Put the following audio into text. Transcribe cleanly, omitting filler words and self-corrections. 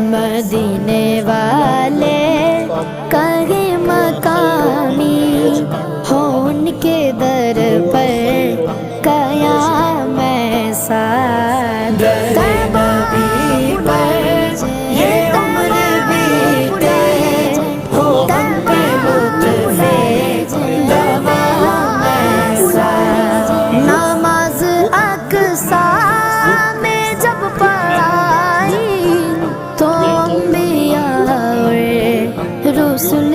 مدینے والے کہیں مقامی ہو، ان کے در پر قیام ایسا نبی پر یہ عمر بیتے ہو، ان پہ لطف دوام ایسا۔ نماز اقصی میں جب پڑھائی تو انبیاء اور رسل